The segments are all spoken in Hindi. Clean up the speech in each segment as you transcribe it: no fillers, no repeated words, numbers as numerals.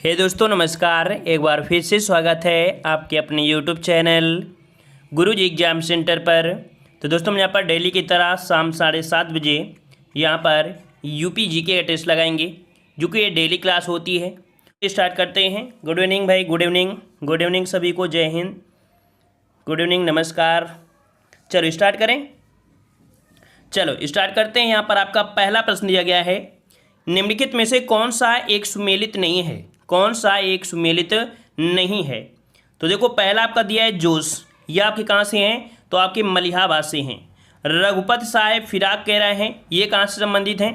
हे दोस्तों नमस्कार, एक बार फिर से स्वागत है आपके अपने यूट्यूब चैनल गुरुजी एग्जाम सेंटर पर। तो दोस्तों हम यहाँ पर डेली की तरह शाम 7:30 बजे यहाँ पर यूपी जीके का टेस्ट लगाएंगे, जो कि ये डेली क्लास होती है। स्टार्ट करते हैं। गुड इवनिंग भाई, गुड इवनिंग, गुड इवनिंग सभी को, जय हिंद, गुड इवनिंग, नमस्कार। चलो स्टार्ट करें। चलो स्टार्ट करते हैं। यहाँ पर आपका पहला प्रश्न दिया गया है, निम्नलिखित में से कौन सा एक सुमेलित नहीं है? कौन सा एक सुमेलित नहीं है? तो देखो पहला आपका दिया है जोश, ये आपके कहाँ से हैं? तो आपके मलिहाबाद से हैं। रघुपति साहब फिराक कह रहे हैं, ये कहाँ से संबंधित हैं?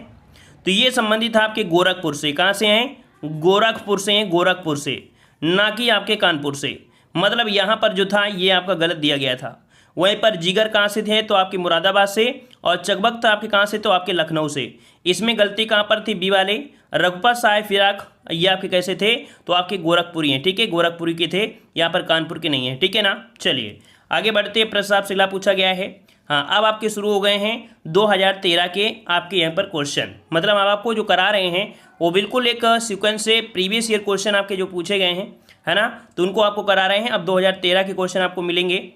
तो ये संबंधित है आपके गोरखपुर से। कहाँ से हैं? गोरखपुर से हैं, गोरखपुर से, ना कि आपके कानपुर से। मतलब यहाँ पर जो था ये आपका गलत दिया गया था। वहीं पर जिगर कहाँ से थे? तो आपके मुरादाबाद से। और चकबक था आपके कहाँ से? तो आपके लखनऊ से। इसमें गलती कहाँ पर थी? बी वाले। रघुपति साहब फिराक ये आपके कैसे थे? तो आपके गोरखपुरी हैं, ठीक है, गोरखपुरी के थे, यहाँ पर कानपुर के नहीं है, ठीक है ना। चलिए आगे बढ़ते हैं। प्रश्न आपसे अगला पूछा गया है। हाँ, अब आपके शुरू हो गए हैं 2013 के आपके यहाँ पर क्वेश्चन। मतलब अब आपको जो करा रहे हैं वो बिल्कुल एक सीक्वेंस से प्रीवियस ईयर क्वेश्चन आपके जो पूछे गए हैं, है ना, तो उनको आपको करा रहे हैं। अब 2013 के क्वेश्चन आपको मिलेंगे।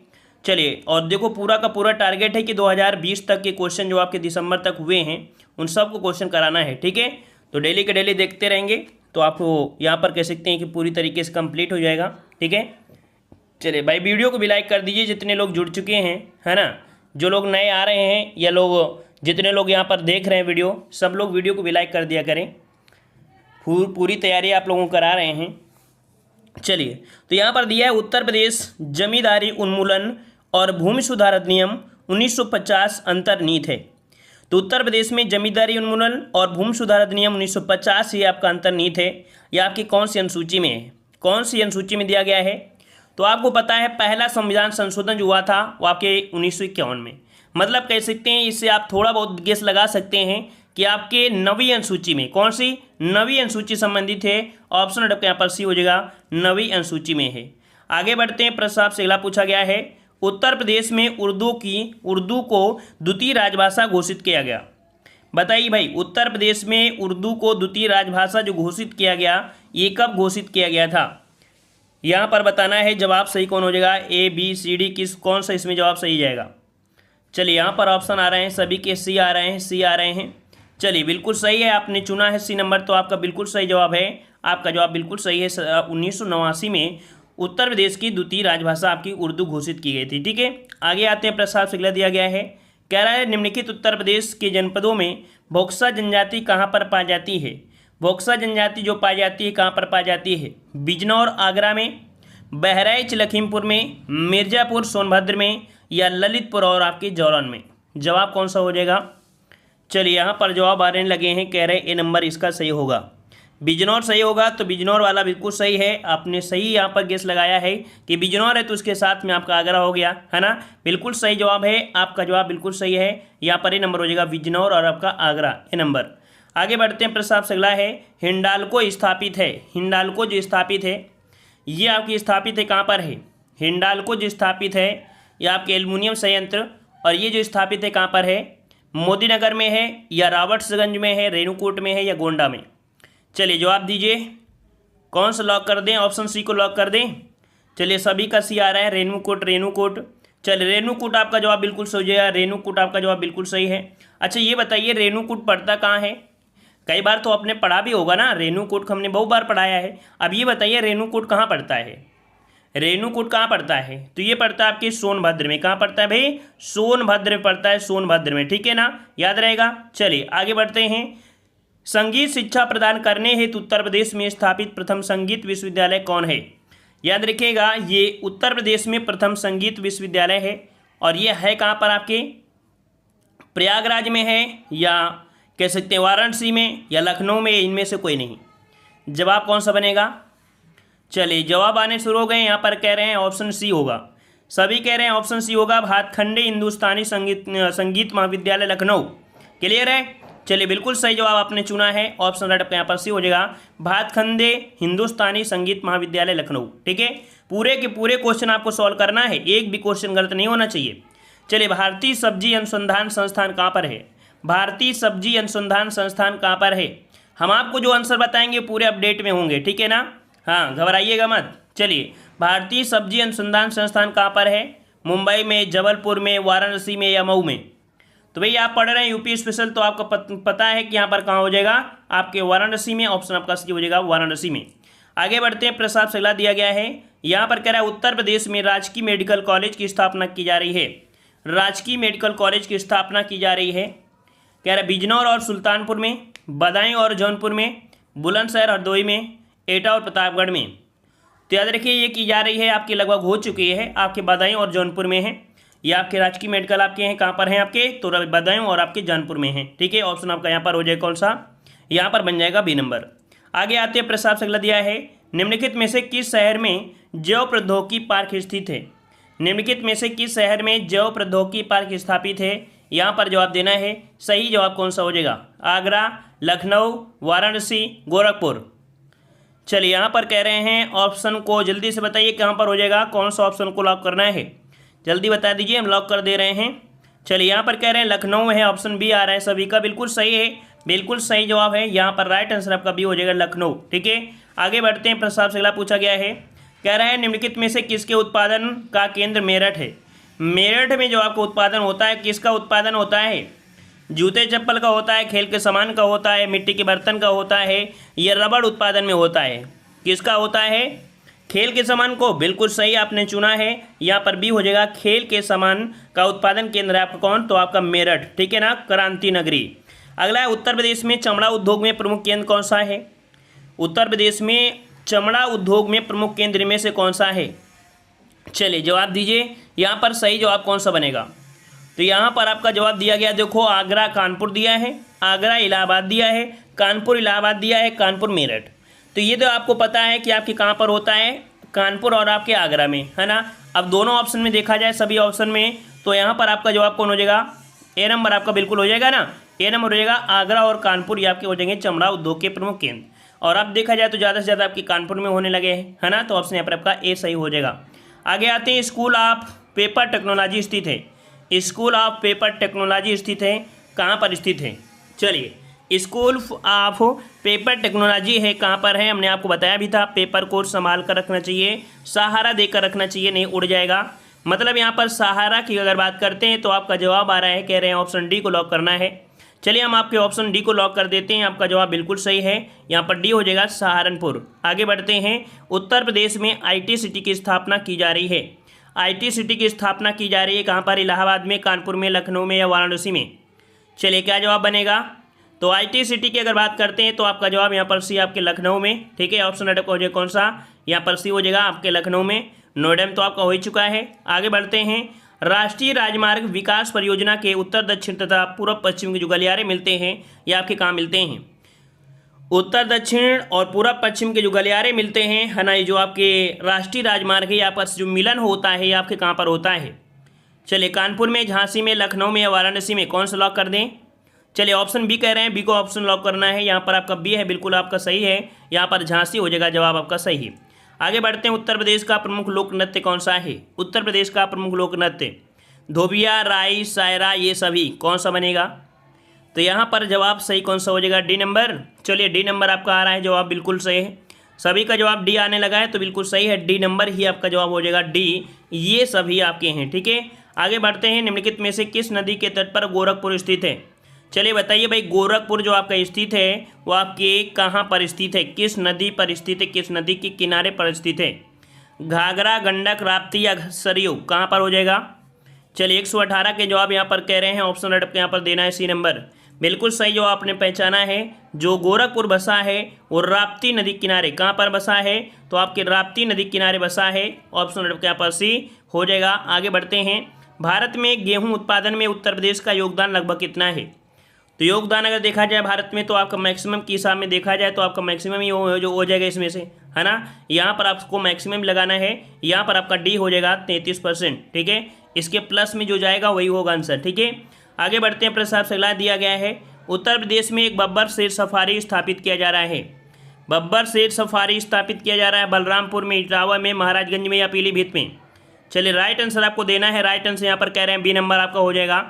चलिए, और देखो पूरा का पूरा टारगेट है कि 2020 तक के क्वेश्चन जो आपके दिसंबर तक हुए हैं उन सबको क्वेश्चन कराना है, ठीक है। तो डेली के डेली देखते रहेंगे तो आपको यहाँ पर कह सकते हैं कि पूरी तरीके से कंप्लीट हो जाएगा, ठीक है। चलिए भाई, वीडियो को भी लाइक कर दीजिए जितने लोग जुड़ चुके हैं, है ना। जो लोग नए आ रहे हैं या लोग जितने लोग यहाँ पर देख रहे हैं वीडियो, सब लोग वीडियो को भी लाइक कर दिया करें। पूरी तैयारी आप लोगों को करा रहे हैं। चलिए, तो यहाँ पर दिया है उत्तर प्रदेश जमींदारी उन्मूलन और भूमि सुधार अधिनियम 1950 अंतर्निहित है। तो उत्तर प्रदेश में जमींदारी उन्मूलन और भूमि सुधार अधिनियम 1950 ये आपका अंतर्निहित है। यह आपकी कौन सी अनुसूची में है? कौन सी अनुसूची में दिया गया है? तो आपको पता है पहला संविधान संशोधन जो हुआ था वो आपके 1951 में। मतलब कह सकते हैं, इससे आप थोड़ा बहुत गेस लगा सकते हैं कि आपके 9वीं अनुसूची में, कौन सी 9वीं अनुसूची संबंधित है। ऑप्शन आपके यहाँ पर सी हो जाएगा, 9वीं अनुसूची में है। आगे बढ़ते हैं। प्रश्न आपसे अगला पूछा गया है, उत्तर प्रदेश में उर्दू को द्वितीय राजभाषा घोषित किया गया। बताइए भाई, उत्तर प्रदेश में उर्दू को द्वितीय राजभाषा जो घोषित किया गया, ये कब घोषित किया गया था? यहाँ पर बताना है। जवाब सही कौन हो जाएगा? ए बी सी डी, कौन सा इसमें जवाब सही जाएगा? चलिए, यहाँ पर ऑप्शन आ रहे हैं, सभी के सी आ रहे हैं, सी आ रहे हैं। चलिए, बिल्कुल सही है, आपने चुना है सी नंबर, तो आपका बिल्कुल सही जवाब है। आपका जवाब बिल्कुल सही है। 1989 में उत्तर प्रदेश की द्वितीय राजभाषा आपकी उर्दू घोषित की गई थी, ठीक है। आगे आते हैं। प्रस्ताव से अगला दिया गया है, कह रहा है निम्नलिखित उत्तर प्रदेश के जनपदों में बक्सा जनजाति कहाँ पर पाई जाती है? बक्सा जनजाति जो पाई जाती है कहाँ पर पाई जाती है? बिजनौर आगरा में, बहराइच लखीमपुर में, मिर्ज़ापुर सोनभद्र में, या ललितपुर और आपके जौलन में। जवाब कौन सा हो जाएगा? चलिए, यहाँ पर जवाब आने लगे हैं, कह रहे हैं ए नंबर इसका सही होगा, बिजनौर सही होगा। तो बिजनौर वाला बिल्कुल सही है, आपने सही यहाँ पर गेस लगाया है कि बिजनौर है, तो उसके साथ में आपका आगरा हो गया, है ना। बिल्कुल सही जवाब है, आपका जवाब बिल्कुल सही है। यहाँ पर ए नंबर हो जाएगा, बिजनौर और आपका आगरा, ए नंबर। आगे बढ़ते हैं। प्रश्न आपसे अगला है, हिंडाल्को स्थापित है। हिंडाल्को जो स्थापित है ये आपकी स्थापित है कहाँ पर है? हिंडाल्को जो स्थापित है ये आपके एल्युमिनियम संयंत्र, और ये जो स्थापित है कहाँ पर है? मोदीनगर में है, या रॉबर्ट्सगंज में है, रेणुकूट में है, या गोंडा में? चलिए जवाब दीजिए, कौन सा लॉक कर दें? ऑप्शन सी को लॉक कर दें। चलिए, सभी का सी आ रहा है, रेणुकूट, रेणुकूट। चलिए, रेणुकूट आपका जवाब बिल्कुल सही है, रेणुकूट आपका जवाब बिल्कुल सही है। अच्छा ये बताइए, रेणुकूट पड़ता कहाँ है? कई बार तो आपने पढ़ा भी होगा ना, रेणुकूट हमने बहुत बार पढ़ाया है। अब ये बताइए रेणुकूट कहाँ पड़ता है? रेणुकूट कहाँ पड़ता है? तो ये पड़ता है आपके सोनभद्र में। कहाँ पड़ता है भाई? सोनभद्र में पड़ता है, सोनभद्र में, ठीक है ना, याद रहेगा। चलिए आगे बढ़ते हैं। संगीत शिक्षा प्रदान करने हेतु उत्तर प्रदेश में स्थापित प्रथम संगीत विश्वविद्यालय कौन है? याद रखिएगा, ये उत्तर प्रदेश में प्रथम संगीत विश्वविद्यालय है, और ये है कहाँ पर आपके? प्रयागराज में है, या कह सकते हैं वाराणसी में, या लखनऊ में, इनमें से कोई नहीं। जवाब कौन सा बनेगा? चलिए, जवाब आने शुरू हो गए। यहाँ पर कह रहे हैं ऑप्शन सी होगा, सभी कह रहे हैं ऑप्शन सी होगा, भातखंडे हिंदुस्तानी संगीत महाविद्यालय लखनऊ। क्लियर है? चलिए, बिल्कुल सही जवाब आपने चुना है, ऑप्शन राइट आपका यहाँ पर सी हो जाएगा, भातखंडे हिंदुस्तानी संगीत महाविद्यालय लखनऊ, ठीक है। पूरे के पूरे क्वेश्चन आपको सॉल्व करना है, एक भी क्वेश्चन गलत नहीं होना चाहिए। चलिए, भारतीय सब्जी अनुसंधान संस्थान कहाँ पर है? भारतीय सब्जी अनुसंधान संस्थान कहाँ पर है? हम आपको जो आंसर बताएंगे पूरे अपडेट में होंगे, ठीक है ना। हाँ, घबराइएगा मत। चलिए, भारतीय सब्जी अनुसंधान संस्थान कहाँ पर है? मुंबई में, जबलपुर में, वाराणसी में या मऊ में? तो भैया आप पढ़ रहे हैं यूपी स्पेशल, तो आपको पता है कि यहाँ पर कहाँ हो जाएगा, आपके वाराणसी में। ऑप्शन आपका सही हो जाएगा वाराणसी में। आगे बढ़ते हैं, प्रस्ताव से अगला दिया गया है। यहाँ पर कह रहा है उत्तर प्रदेश में राजकीय मेडिकल कॉलेज की स्थापना की जा रही है। राजकीय मेडिकल कॉलेज की स्थापना की जा रही है, कह रहा है बिजनौर और सुल्तानपुर में, बदायूं और जौनपुर में, बुलंदशहर हरदोई में, एटा और प्रतापगढ़ में। तो याद रखिए ये की जा रही है, आपकी लगभग हो चुकी है, आपके बदायूं और जौनपुर में है। ये आपके राजकीय मेडिकल आपके हैं, कहाँ पर हैं आपके? तो बदायूं और आपके जौनपुर में हैं। ठीक है, ऑप्शन आपका यहाँ पर हो जाएगा कौन सा? यहाँ पर बन जाएगा बी नंबर। आगे आते हैं, प्रस्ताव से अगला दिया है। निम्नलिखित में से किस शहर में जैव प्रौद्योगिकी पार्क स्थित है? निम्नलिखित में से किस शहर में जैव प्रौद्योगिकी पार्क स्थापित है? यहाँ पर जवाब देना है। सही जवाब कौन सा हो जाएगा? आगरा, लखनऊ, वाराणसी, गोरखपुर। चलिए, यहाँ पर कह रहे हैं ऑप्शन को जल्दी से बताइए कहाँ पर हो जाएगा, कौन सा ऑप्शन को लॉक करना है, जल्दी बता दीजिए, हम लॉक कर दे रहे हैं। चलिए, यहाँ पर कह रहे हैं लखनऊ है, ऑप्शन बी आ रहा है सभी का, बिल्कुल सही है, बिल्कुल सही जवाब है। यहाँ पर राइट आंसर आपका बी हो जाएगा लखनऊ। ठीक है, आगे बढ़ते हैं, प्रस्ताव से अगला पूछा गया है। कह रहा है निम्नलिखित में से किसके उत्पादन का केंद्र मेरठ है? मेरठ में जो आपको उत्पादन होता है, किसका उत्पादन होता है? जूते चप्पल का होता है, खेल के सामान का होता है, मिट्टी के बर्तन का होता है, ये रबड़ उत्पादन में होता है। किसका होता है? खेल के सामान को, बिल्कुल सही आपने चुना है। यहाँ पर बी हो जाएगा, खेल के सामान का उत्पादन केंद्र है आपका कौन? तो आपका मेरठ। ठीक है ना, क्रांति नगरी। अगला है, उत्तर प्रदेश में चमड़ा उद्योग में प्रमुख केंद्र कौन सा है? उत्तर प्रदेश में चमड़ा उद्योग में प्रमुख केंद्र में से कौन सा है? चलिए जवाब दीजिए, यहाँ पर सही जवाब कौन सा बनेगा? तो यहाँ पर आपका जवाब दिया गया, देखो आगरा कानपुर दिया है, आगरा इलाहाबाद दिया है, कानपुर इलाहाबाद दिया है, कानपुर मेरठ। तो ये तो आपको पता है कि आपके कहाँ पर होता है, कानपुर और आपके आगरा में, है ना। अब दोनों ऑप्शन में देखा जाए, सभी ऑप्शन में, तो यहाँ पर आपका जवाब कौन हो जाएगा? ए नंबर आपका बिल्कुल हो जाएगा ना, ए नंबर हो जाएगा। आगरा और कानपुर ये आपके हो जाएंगे चमड़ा उद्योग के प्रमुख केंद्र। और अब देखा जाए तो ज़्यादा से ज़्यादा आपके कानपुर में होने लगे हैं, है ना। तो ऑप्शन यहाँ पर आपका ए सही हो जाएगा। आगे आते हैं, स्कूल ऑफ पेपर टेक्नोलॉजी स्थित है। स्कूल ऑफ पेपर टेक्नोलॉजी स्थित है, कहाँ पर स्थित है? चलिए, स्कूल ऑफ पेपर टेक्नोलॉजी है, कहाँ पर है? हमने आपको बताया भी था, पेपर को संभाल कर रखना चाहिए, सहारा देकर रखना चाहिए, नहीं उड़ जाएगा। मतलब यहाँ पर सहारा की अगर बात करते हैं तो आपका जवाब आ रहा है, कह रहे हैं ऑप्शन डी को लॉक करना है। चलिए, हम आपके ऑप्शन डी को लॉक कर देते हैं, आपका जवाब बिल्कुल सही है, यहाँ पर डी हो जाएगा सहारनपुर। आगे बढ़ते हैं, उत्तर प्रदेश में IT सिटी की स्थापना की जा रही है। IT सिटी की स्थापना की जा रही है, कहाँ पर? इलाहाबाद में, कानपुर में, लखनऊ में या वाराणसी में? चलिए, क्या जवाब बनेगा? तो IT सिटी की अगर बात करते हैं तो आपका जवाब यहाँ पर सी आपके लखनऊ में। ठीक है, ऑप्शन हो जाएगा कौन सा? यहाँ पर सी हो जाएगा आपके लखनऊ में। नोएडा में तो आपका हो ही चुका है। आगे बढ़ते हैं, राष्ट्रीय राजमार्ग विकास परियोजना के उत्तर दक्षिण तथा पूर्व पश्चिम के जो गलियारे मिलते हैं, ये आपके कहाँ मिलते हैं? उत्तर दक्षिण और पूर्व पश्चिम के जो गलियारे मिलते हैं, है ना, ये जो आपके राष्ट्रीय राजमार्ग है, यहाँ पर जो मिलन होता है, ये आपके कहाँ पर होता है? चलिए, कानपुर में, झांसी में, लखनऊ में या वाराणसी में? कौन सा लॉक कर दें? चलिए, ऑप्शन बी कह रहे हैं, बी को ऑप्शन लॉक करना है। यहाँ पर आपका बी है, बिल्कुल आपका सही है, यहाँ पर झांसी हो जाएगा, जवाब आपका सही है। आगे बढ़ते हैं, उत्तर प्रदेश का प्रमुख लोक नृत्य कौन सा है? उत्तर प्रदेश का प्रमुख लोक नृत्य धोबिया, राई, सायरा, ये सभी, कौन सा बनेगा? तो यहाँ पर जवाब सही कौन सा हो जाएगा? D number. चलिए, डी नंबर आपका आ रहा है, जवाब बिल्कुल सही है, सभी का जवाब डी आने लगा है, तो बिल्कुल सही है, डी नंबर ही आपका जवाब हो जाएगा, डी, ये सभी आपके हैं। ठीक है, आगे बढ़ते हैं, निम्नलिखित में से किस नदी के तट पर गोरखपुर स्थित है? चलिए बताइए भाई, गोरखपुर जो आपका स्थित है वो आपके कहाँ पर स्थित है, किस नदी पर स्थित है, किस नदी के किनारे पर स्थित है? घाघरा, गंडक, राप्ती या सरयू, कहाँ पर हो जाएगा? चलिए, 118 के जवाब यहाँ पर कह रहे हैं, ऑप्शन आपको यहाँ पर देना है सी नंबर। बिल्कुल सही जो आपने पहचाना है, जो गोरखपुर बसा है वो राप्ती नदी किनारे, कहाँ पर बसा है? तो आपके राप्ती नदी किनारे बसा है, ऑप्शन आपके यहाँ पर सी हो जाएगा। आगे बढ़ते हैं, भारत में गेहूँ उत्पादन में उत्तर प्रदेश का योगदान लगभग कितना है? तो योगदान अगर देखा जाए भारत में, तो आपका मैक्सिमम के हिसाब में देखा जाए तो आपका मैक्सिमम ही जो हो जाएगा इसमें से, है ना। यहाँ पर आपको मैक्सिमम लगाना है, यहाँ पर आपका डी हो जाएगा 33%। ठीक है, इसके प्लस में जो जाएगा वही होगा आंसर। ठीक है, आगे बढ़ते हैं, प्रस्ताव से अगला दिया गया है, उत्तर प्रदेश में एक बब्बर शेर सफारी स्थापित किया जा रहा है। बब्बर शेर सफारी स्थापित किया जा रहा है बलरामपुर में, इटावा में, महाराजगंज में या पीलीभीत में? चलिए, राइट आंसर आपको देना है, राइट आंसर यहाँ पर कह रहे हैं बी नंबर आपका हो जाएगा।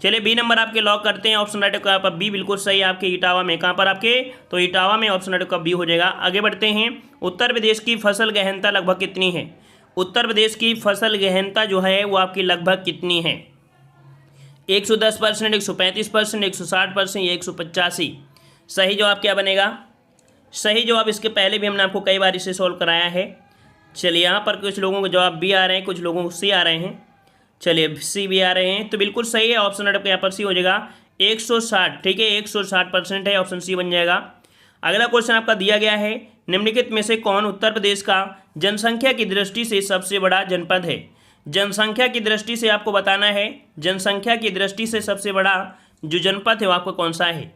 चलिए बी नंबर आपके लॉक करते हैं। ऑप्शन राइट का पर बी बिल्कुल सही है आपके इटावा में। कहाँ पर आपके? तो इटावा में ऑप्शन राइट का बी हो जाएगा। आगे बढ़ते हैं। उत्तर प्रदेश की फसल गहनता लगभग कितनी है? उत्तर प्रदेश की फसल गहनता जो है वो आपकी लगभग कितनी है? 110%, 135%, 160% या 185? सही जवाब क्या बनेगा? सही जवाब इसके पहले भी हमने आपको कई बार इसे सॉल्व कराया है। चलिए यहाँ पर कुछ लोगों को जवाब बी आ रहे हैं, कुछ लोगों को सी आ रहे हैं। चलिए सी भी आ रहे हैं, तो बिल्कुल सही है। ऑप्शन आपका यहाँ पर सी हो जाएगा 160। ठीक है, 160% है, ऑप्शन सी बन जाएगा। अगला क्वेश्चन आपका दिया गया है, निम्नलिखित में से कौन उत्तर प्रदेश का जनसंख्या की दृष्टि से सबसे बड़ा जनपद है? जनसंख्या की दृष्टि से आपको बताना है, जनसंख्या की दृष्टि से सबसे बड़ा जो जनपद है वो आपका कौन सा है?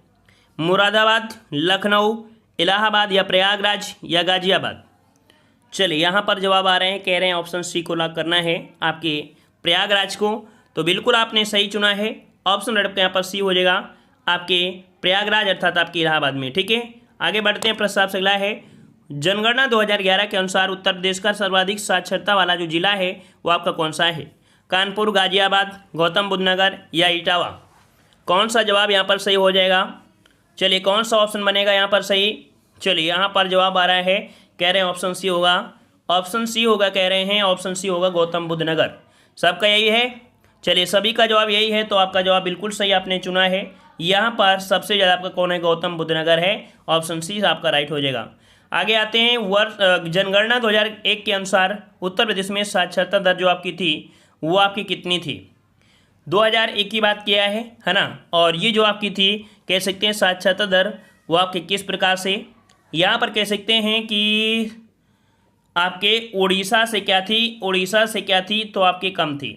मुरादाबाद, लखनऊ, इलाहाबाद या प्रयागराज या गाजियाबाद? चलिए यहाँ पर जवाब आ रहे हैं, कह रहे हैं ऑप्शन सी को लॉक करना है आपके प्रयागराज को। तो बिल्कुल आपने सही चुना है। ऑप्शन राइट यहाँ पर सी हो जाएगा आपके प्रयागराज अर्थात आपके इलाहाबाद में। ठीक है, आगे बढ़ते हैं। प्रस्ताव से अगला है, जनगणना 2011 के अनुसार उत्तर प्रदेश का सर्वाधिक साक्षरता वाला जो जिला है वो आपका कौन सा है? कानपुर, गाजियाबाद, गौतम बुद्ध नगर या इटावा? कौन सा जवाब यहाँ पर सही हो जाएगा? चलिए कौन सा ऑप्शन बनेगा यहाँ पर सही? चलिए यहाँ पर जवाब आ रहा है, कह रहे हैं ऑप्शन सी होगा। ऑप्शन सी होगा, कह रहे हैं ऑप्शन सी होगा गौतम बुद्ध नगर। सबका यही है? चलिए सभी का जवाब यही है, तो आपका जवाब बिल्कुल सही आपने चुना है। यहाँ पर सबसे ज़्यादा आपका कौन है? गौतम बुद्ध नगर है। ऑप्शन सी आपका राइट हो जाएगा। आगे आते हैं। वर्ष जनगणना 2001 के अनुसार उत्तर प्रदेश में साक्षरता दर जो आपकी थी वो आपकी कितनी थी? 2001 की बात किया है ना। और ये जो आपकी थी कह सकते हैं साक्षरता दर वो आपके किस प्रकार से, यहाँ पर कह सकते हैं कि आपके उड़ीसा से क्या थी? उड़ीसा से क्या थी? तो आपकी कम थी।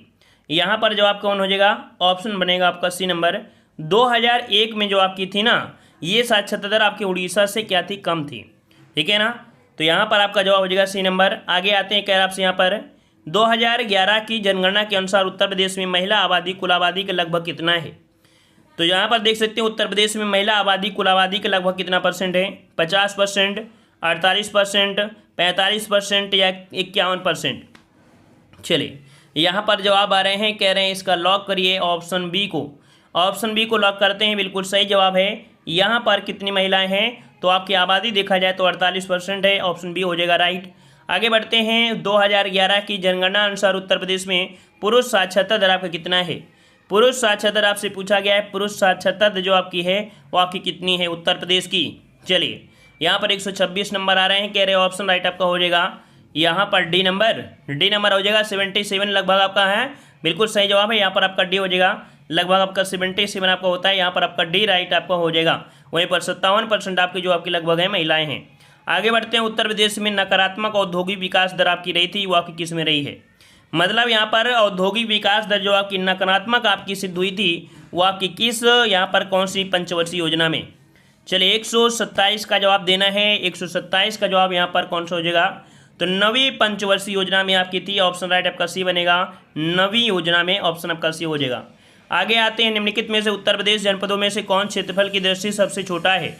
यहाँ पर जवाब कौन हो जाएगा? ऑप्शन बनेगा आपका सी नंबर। 2001 में जो आपकी थी ना ये साक्षरता दर आपके उड़ीसा से क्या थी? कम थी। ठीक है ना, तो यहाँ पर आपका जवाब हो जाएगा सी नंबर। आगे आते हैं, कह रहा आपसे यहाँ पर 2011 की जनगणना के अनुसार उत्तर प्रदेश में महिला आबादी कुल आबादी के लगभग कितना है? तो यहाँ पर देख सकते हैं उत्तर प्रदेश में महिला आबादी कुल आबादी के लगभग कितना परसेंट है? 50%, 48%, 45% या 51%? चलिए यहाँ पर जवाब आ रहे हैं, कह रहे हैं इसका लॉक करिए ऑप्शन बी को। ऑप्शन बी को लॉक करते हैं, बिल्कुल सही जवाब है। यहाँ पर कितनी महिलाएं हैं? तो आपकी आबादी देखा जाए तो 48% है। ऑप्शन बी हो जाएगा राइट। आगे बढ़ते हैं। 2011 की जनगणना अनुसार उत्तर प्रदेश में पुरुष साक्षरता दर आपका कितना है? पुरुष साक्षरता दर आपसे पूछा गया है। पुरुष साक्षरता दर जो आपकी है वो आपकी कितनी है उत्तर प्रदेश की? चलिए यहाँ पर 126 नंबर आ रहे हैं, कह रहे ऑप्शन राइट आपका हो जाएगा यहाँ पर डी नंबर हो जाएगा। 77 लगभग आपका है, बिल्कुल सही जवाब है। यहाँ पर आपका डी हो जाएगा, लगभग आपका 77 आपका होता है। यहाँ पर आपका डी राइट आपका हो जाएगा। वहीं पर 57% आपकी जो आपकी लगभग है महिलाएं हैं। आगे बढ़ते हैं। उत्तर प्रदेश में नकारात्मक औद्योगिक विकास दर आपकी रही थी वो आपकी किस में रही है? मतलब यहाँ पर औद्योगिक विकास दर जो आपकी नकारात्मक आपकी सिद्ध हुई थी वो आपकी किस यहाँ पर कौन सी पंचवर्षीय योजना में? चलिए 127 का जवाब देना है। 127 का जवाब यहाँ पर कौन सा हो जाएगा? तो नवी पंचवर्षीय योजना में आपकी थी। ऑप्शन राइट आपका सी बनेगा। नवी योजना में ऑप्शन आपका सी हो जाएगा। आगे आते हैं। निम्नलिखित में से उत्तर प्रदेश जनपदों में से कौन क्षेत्रफल की दृष्टि से सबसे छोटा है?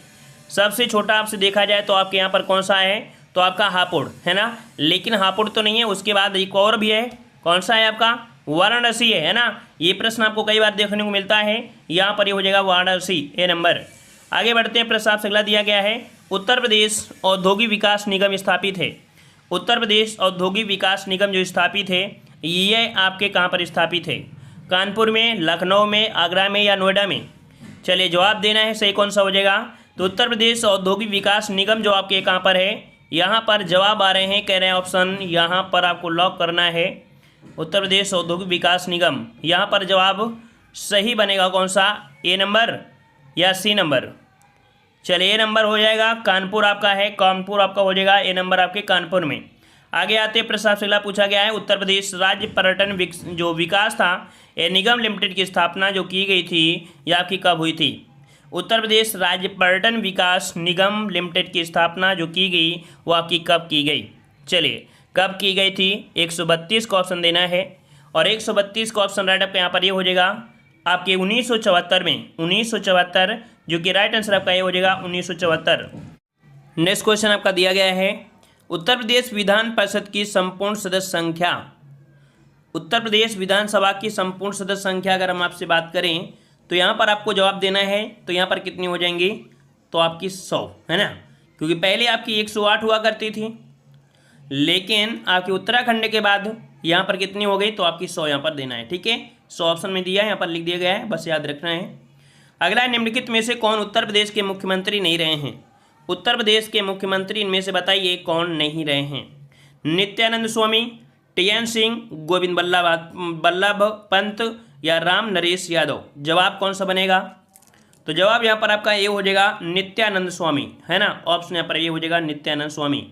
सबसे छोटा आपसे देखा जाए तो आपके यहाँ पर कौन सा है? तो आपका हापुड़ है ना, लेकिन हापुड़ तो नहीं है। उसके बाद एक और भी है, कौन सा है आपका? वाराणसी है ना। ये प्रश्न आपको कई बार देखने को मिलता है। यहाँ पर ये हो जाएगा वाराणसी, ए नंबर। आगे बढ़ते हैं। प्रस्ताव से अगला दिया गया है, उत्तर प्रदेश औद्योगिक विकास निगम स्थापित है। उत्तर प्रदेश औद्योगिक विकास निगम जो स्थापित है ये आपके कहाँ पर स्थापित है? कानपुर में, लखनऊ में, आगरा में या नोएडा में? चलिए जवाब देना है, सही कौन सा हो जाएगा? तो उत्तर प्रदेश औद्योगिक विकास निगम जो आपके कहाँ पर है, यहाँ पर जवाब आ रहे हैं, कह रहे हैं ऑप्शन यहाँ पर आपको लॉक करना है उत्तर प्रदेश औद्योगिक विकास निगम। यहाँ पर जवाब सही बनेगा कौन सा? ए नंबर या सी नंबर? चलिए ए नंबर हो जाएगा। कानपुर आपका है, कानपुर आपका हो जाएगा ए नंबर आपके कानपुर में। आगे आते प्रस्ताव से अगला पूछा गया है, उत्तर प्रदेश राज्य पर्यटन जो विकास था ए निगम लिमिटेड की स्थापना जो की गई थी यह आपकी कब हुई थी? उत्तर प्रदेश राज्य पर्यटन विकास निगम लिमिटेड की स्थापना जो की गई वो आपकी कब की गई? चलिए कब की गई थी? 132 का ऑप्शन देना है और 132 का ऑप्शन राइट आपका यहाँ पर ये हो जाएगा आपके 1974 में। 1974 जो कि राइट आंसर आपका ये हो जाएगा 1974। नेक्स्ट क्वेश्चन आपका दिया गया है, उत्तर प्रदेश विधान परिषद की संपूर्ण सदस्य संख्या। उत्तर प्रदेश विधानसभा की संपूर्ण सदस्य संख्या अगर हम आपसे बात करें तो यहाँ पर आपको जवाब देना है, तो यहाँ पर कितनी हो जाएंगी, तो आपकी 100 है ना, क्योंकि पहले आपकी 108 हुआ करती थी, लेकिन आपके उत्तराखंड के बाद यहाँ पर कितनी हो गई, तो आपकी 100 यहाँ पर देना है। ठीक है, 100 ऑप्शन में दिया है, यहाँ पर लिख दिया गया है, बस याद रखना है। अगला, निम्नलिखित में से कौन उत्तर प्रदेश के मुख्यमंत्री नहीं रहे हैं। उत्तर प्रदेश के मुख्यमंत्री इनमें से बताइए कौन नहीं रहे हैं। नित्यानंद स्वामी, टी.एन. सिंह, गोविंद बल्लभ पंत या राम नरेश यादव। जवाब कौन सा बनेगा, तो जवाब यहाँ पर आपका ये हो जाएगा नित्यानंद स्वामी, है ना, ऑप्शन यहाँ पर ये हो जाएगा नित्यानंद स्वामी।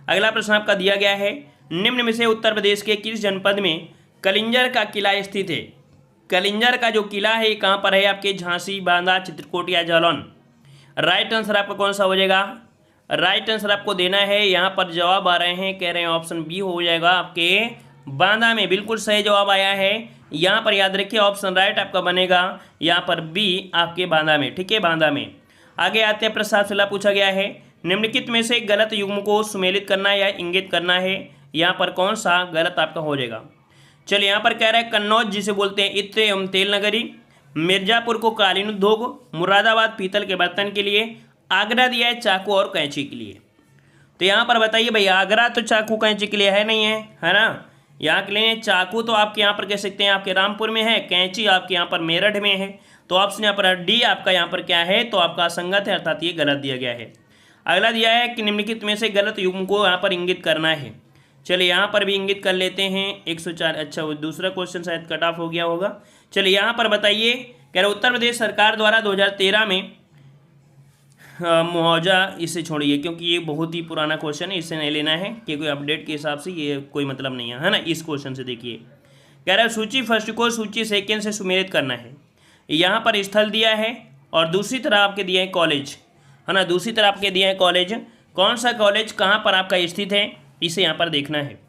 अगला प्रश्न आपका दिया गया है, निम्न में से उत्तर प्रदेश के किस जनपद में कलिंजर का किला स्थित है। कलिंजर का जो किला है कहाँ पर है, आपके झांसी, बांदा, चित्रकूट या जालौन। राइट आंसर आपका कौन सा हो जाएगा, राइट आंसर आपको देना है, यहाँ पर जवाब आ रहे हैं, कह रहे हैं ऑप्शन बी हो जाएगा आपके बांदा में। बिल्कुल सही जवाब आया है, यहाँ पर याद रखिए ऑप्शन राइट आपका बनेगा यहाँ पर बी आपके बांदा में। ठीक है, बांदा में। आगे आते हैं, प्रश्न आपसे पूछा गया है, निम्नलिखित में से गलत युग्म को सुमेलित करना या इंगित करना है, यहाँ पर कौन सा गलत आपका हो जाएगा। चलिए, यहाँ पर कह रहा है कन्नौज जिसे बोलते हैं इत्र एवं तेल नगरी, मिर्जापुर को कालीन उद्योग, मुरादाबाद पीतल के बर्तन के लिए, आगरा दिया है चाकू और कैंची के लिए। तो यहाँ पर बताइए भाई, आगरा तो चाकू कैंची के लिए है नहीं है ना, यहाँ के लिए चाकू तो आपके यहाँ पर कह सकते हैं आपके रामपुर में है, कैंची आपके यहाँ पर मेरठ में है, तो ऑप्शन यहाँ पर डी आपका यहाँ पर क्या है, तो आपका असंगत है, अर्थात ये गलत दिया गया है। अगला दिया है कि निम्नलिखित में से गलत युग्म को यहाँ पर इंगित करना है। चलिए, यहाँ पर भी इंगित कर लेते हैं 104। अच्छा, वो दूसरा क्वेश्चन शायद कट ऑफ हो गया होगा। चलिए, यहाँ पर बताइए, कह रहे उत्तर प्रदेश सरकार द्वारा 2013 में मुआवजा, इसे छोड़िए क्योंकि ये बहुत ही पुराना क्वेश्चन है, इसे नहीं लेना है क्योंकि अपडेट के हिसाब से ये कोई मतलब नहीं है ना। इस क्वेश्चन से देखिए, कह रहा है सूची फर्स्ट को सूची सेकेंड से सुमेलित करना है। यहाँ पर स्थल दिया है और दूसरी तरफ आपके दिया है कॉलेज, है ना, दूसरी तरफ आपके दिया है कॉलेज। कौन सा कॉलेज कहाँ पर आपका स्थित है, इसे यहाँ पर देखना है।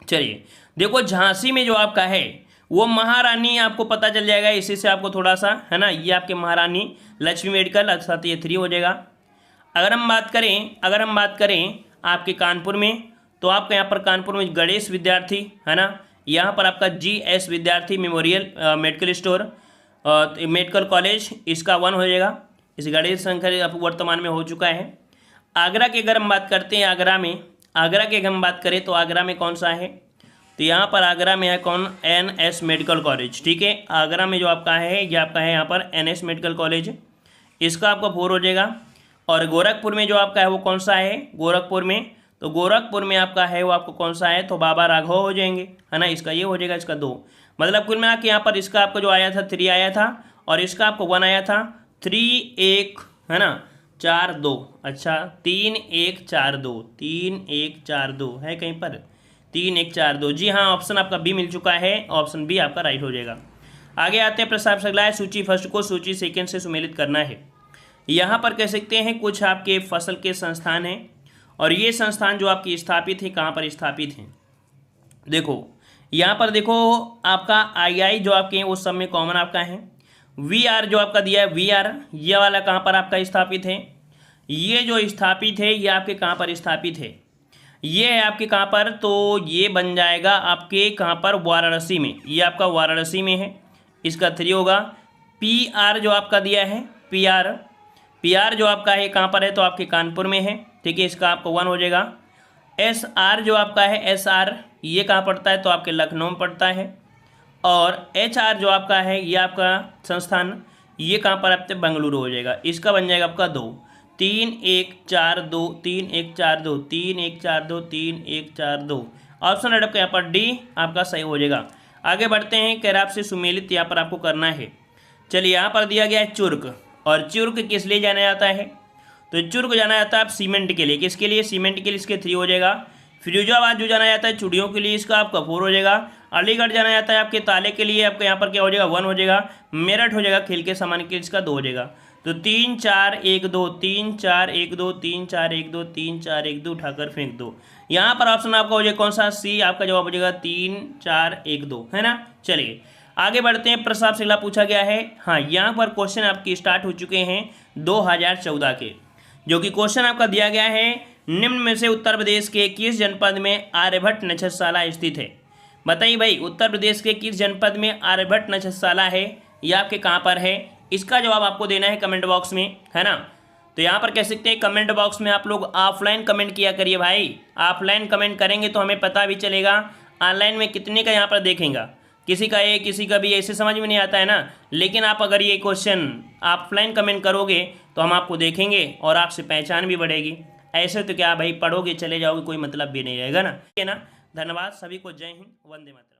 चलिए देखो, झांसी में जो आपका है वो महारानी, आपको पता चल जाएगा इसी से आपको थोड़ा सा, है ना, ये आपके महारानी लक्ष्मी मेडिकल, अर्थात ये 3 हो जाएगा। अगर हम बात करें आपके कानपुर में, तो आपका यहाँ पर कानपुर में गणेश विद्यार्थी, है ना, यहाँ पर आपका GS विद्यार्थी memorial medical store medical college, इसका 1 हो जाएगा। इस गणेश शंकर वर्तमान में हो चुका है। आगरा की अगर हम बात करते हैं, आगरा की अगर हम बात करें तो आगरा में कौन सा है, तो यहाँ पर आगरा में है कौन, NS मेडिकल कॉलेज। ठीक है, आगरा में जो आपका है ये आपका है यहाँ पर NS मेडिकल कॉलेज, इसका आपका 4 हो जाएगा। और गोरखपुर में जो आपका है वो कौन सा है, गोरखपुर में आपका है वो आपको कौन सा है, तो बाबा राघव हो जाएंगे, है ना, इसका ये हो जाएगा, इसका 2। मतलब कुल मिला के यहाँ पर इसका आपको जो आया था 3 आया था और इसका आपको 1 आया था। 3 1, है ना, 4 2, अच्छा 3 1 4 2, 3 1 4 2 है कहीं पर, 3 1 4 2, जी हाँ, ऑप्शन आपका बी मिल चुका है, ऑप्शन बी आपका राइट हो जाएगा। आगे आते हैं, प्रश्न आपसे अगला है, सूची फर्स्ट को सूची सेकेंड से सुमेलित करना है। यहाँ पर कह सकते हैं कुछ आपके फसल के संस्थान हैं और ये संस्थान जो आपकी स्थापित है, कहाँ पर स्थापित हैं, देखो यहाँ पर देखो आपका II जो आपके हैं वो सब में कॉमन आपका है। VR जो आपका दिया है, VR ये वाला कहाँ पर आपका स्थापित है, ये जो स्थापित है ये आपके कहाँ पर स्थापित है, ये है आपके कहाँ पर, तो ये बन जाएगा आपके कहाँ पर, वाराणसी में, ये आपका वाराणसी में है, इसका 3 होगा। PR जो आपका दिया है, PR जो आपका है कहाँ पर है, तो आपके कानपुर में है। ठीक है, इसका आपको 1 हो जाएगा। SR जो आपका है, SR ये कहाँ पड़ता है, तो आपके लखनऊ में पड़ता है। और HR जो आपका है ये आपका संस्थान ये कहाँ पर आपके बेंगलुरु हो जाएगा, इसका बन जाएगा आपका 2। 3 1 4 2, 3 1 4 2, 3 1 4 2, 3 1 4 2, ऑप्शन राइट आपका यहाँ पर डी आपका सही हो जाएगा। आगे बढ़ते हैं, कैराब से सुमेलित यहाँ पर आपको करना है। चलिए, यहाँ पर दिया गया है चुर्क, और चुर्क किस लिए जाना जाता है, तो चुर्क जाना जाता है आप सीमेंट के लिए, किसके लिए, सीमेंट के लिए, इसके 3 हो जाएगा। फिरोजाबाद जो जाना जाता है चूड़ियों के लिए, इसका आपका 4 हो जाएगा। अलीगढ़ जाना जाता है आपके ताले के लिए, आपका यहाँ पर क्या हो जाएगा, 1 हो जाएगा। मेरठ हो जाएगा खेल के सामान के लिए, इसका 2 हो जाएगा। तो 3 4 1 2, 3 4 1 2, 3 4 1 2, 3 4 1 2, उठाकर फेंक दो। यहाँ पर ऑप्शन आपका हो जाएगा कौन सा, सी आपका जवाब हो जाएगा 3 4 1 2, है ना। चलिए आगे बढ़ते हैं, प्रश्न आपसे अगला पूछा गया है। हाँ, यहाँ पर क्वेश्चन आपके स्टार्ट हो चुके हैं 2014 के, जो कि क्वेश्चन आपका दिया गया है, निम्न में से उत्तर प्रदेश के किस जनपद में आर्यभट्ट नक्षत्रशाला स्थित है। बताइए भाई, उत्तर प्रदेश के किस जनपद में आर्यभट्ट नक्षत्रशाला है, ये आपके कहाँ पर है? इसका जवाब आपको देना है कमेंट बॉक्स में, है ना। तो यहाँ पर कह सकते हैं कमेंट बॉक्स में आप लोग ऑफलाइन कमेंट किया करिए भाई। ऑफलाइन कमेंट करेंगे तो हमें पता भी चलेगा ऑनलाइन में कितने का यहाँ पर देखेंगे। किसी का ए किसी का भी ऐसे समझ में नहीं आता है ना। लेकिन आप अगर ये क्वेश्चन ऑफलाइन कमेंट करोगे तो हम आपको देखेंगे और आपसे पहचान भी बढ़ेगी। ऐसे तो क्या भाई पढ़ोगे चले जाओगे, कोई मतलब भी नहीं रहेगा ना, ठीक है ना। धन्यवाद सभी को, जय हिंद, वंदे मातरम।